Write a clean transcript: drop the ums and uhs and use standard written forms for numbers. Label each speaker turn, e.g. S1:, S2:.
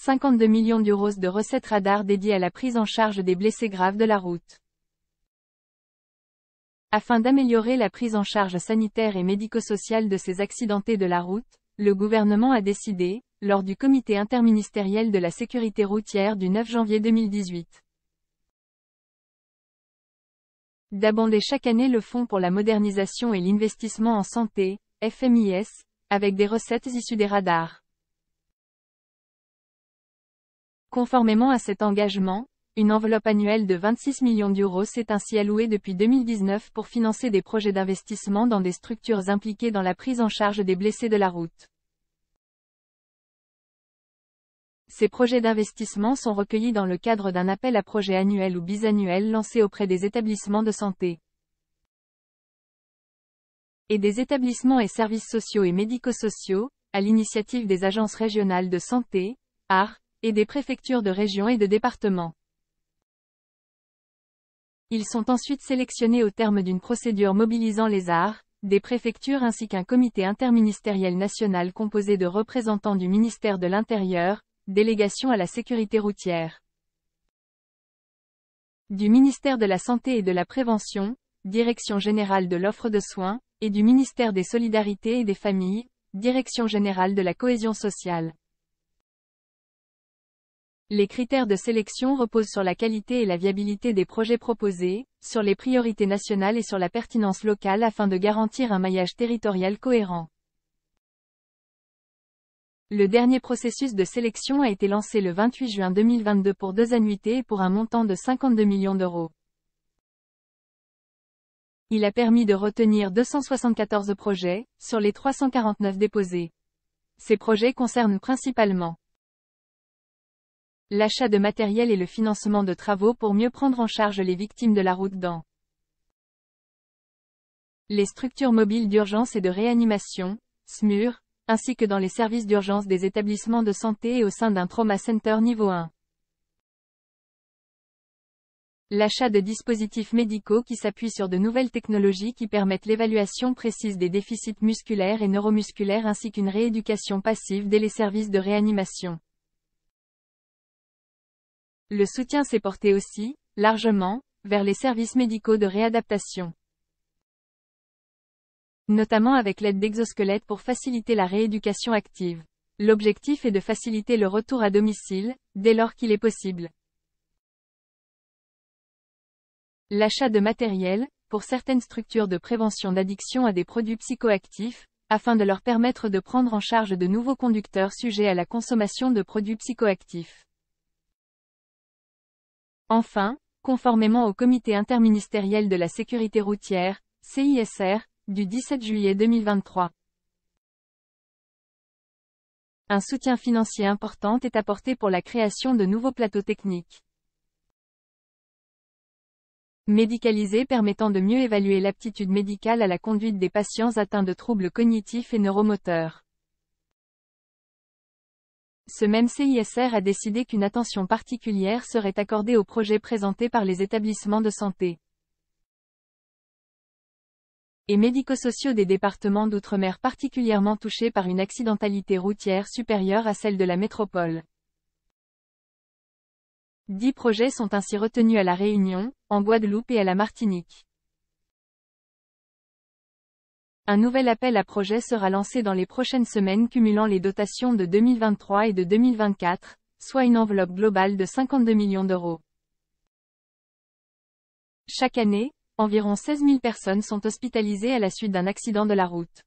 S1: 52 millions d'euros de recettes radar dédiées à la prise en charge des blessés graves de la route. Afin d'améliorer la prise en charge sanitaire et médico-sociale de ces accidentés de la route, le gouvernement a décidé, lors du comité interministériel de la sécurité routière du 9 janvier 2018, d'abonder chaque année le Fonds pour la modernisation et l'investissement en santé, FMIS, avec des recettes issues des radars. Conformément à cet engagement, une enveloppe annuelle de 26 millions d'euros s'est ainsi allouée depuis 2019 pour financer des projets d'investissement dans des structures impliquées dans la prise en charge des blessés de la route. Ces projets d'investissement sont recueillis dans le cadre d'un appel à projets annuel ou bisannuel lancé auprès des établissements de santé et des établissements et services sociaux et médico-sociaux, à l'initiative des agences régionales de santé, ARS, et des préfectures de région et de département. Ils sont ensuite sélectionnés au terme d'une procédure mobilisant les ARS, des préfectures ainsi qu'un comité interministériel national composé de représentants du ministère de l'Intérieur, délégation à la sécurité routière, du ministère de la Santé et de la Prévention, Direction générale de l'offre de soins, et du ministère des Solidarités et des Familles, Direction générale de la cohésion sociale. Les critères de sélection reposent sur la qualité et la viabilité des projets proposés, sur les priorités nationales et sur la pertinence locale afin de garantir un maillage territorial cohérent. Le dernier processus de sélection a été lancé le 28 juin 2022 pour 2 annuités et pour un montant de 52 millions d'euros. Il a permis de retenir 274 projets, sur les 349 déposés. Ces projets concernent principalement l'achat de matériel et le financement de travaux pour mieux prendre en charge les victimes de la route dans les structures mobiles d'urgence et de réanimation, SMUR, ainsi que dans les services d'urgence des établissements de santé et au sein d'un trauma center niveau 1. L'achat de dispositifs médicaux qui s'appuient sur de nouvelles technologies qui permettent l'évaluation précise des déficits musculaires et neuromusculaires ainsi qu'une rééducation passive dès les services de réanimation. Le soutien s'est porté aussi, largement, vers les services médicaux de réadaptation, notamment avec l'aide d'exosquelettes pour faciliter la rééducation active. L'objectif est de faciliter le retour à domicile, dès lors qu'il est possible. L'achat de matériel, pour certaines structures de prévention d'addiction à des produits psychoactifs, afin de leur permettre de prendre en charge de nouveaux conducteurs sujets à la consommation de produits psychoactifs. Enfin, conformément au comité interministériel de la sécurité routière, CISR, du 17 juillet 2023. Un soutien financier important est apporté pour la création de nouveaux plateaux techniques médicalisés permettant de mieux évaluer l'aptitude médicale à la conduite des patients atteints de troubles cognitifs et neuromoteurs. Ce même CISR a décidé qu'une attention particulière serait accordée aux projets présentés par les établissements de santé et médico-sociaux des départements d'outre-mer particulièrement touchés par une accidentalité routière supérieure à celle de la métropole. 10 projets sont ainsi retenus à La Réunion, en Guadeloupe et à la Martinique. Un nouvel appel à projets sera lancé dans les prochaines semaines cumulant les dotations de 2023 et de 2024, soit une enveloppe globale de 52 millions d'euros. Chaque année, environ 16 000 personnes sont hospitalisées à la suite d'un accident de la route.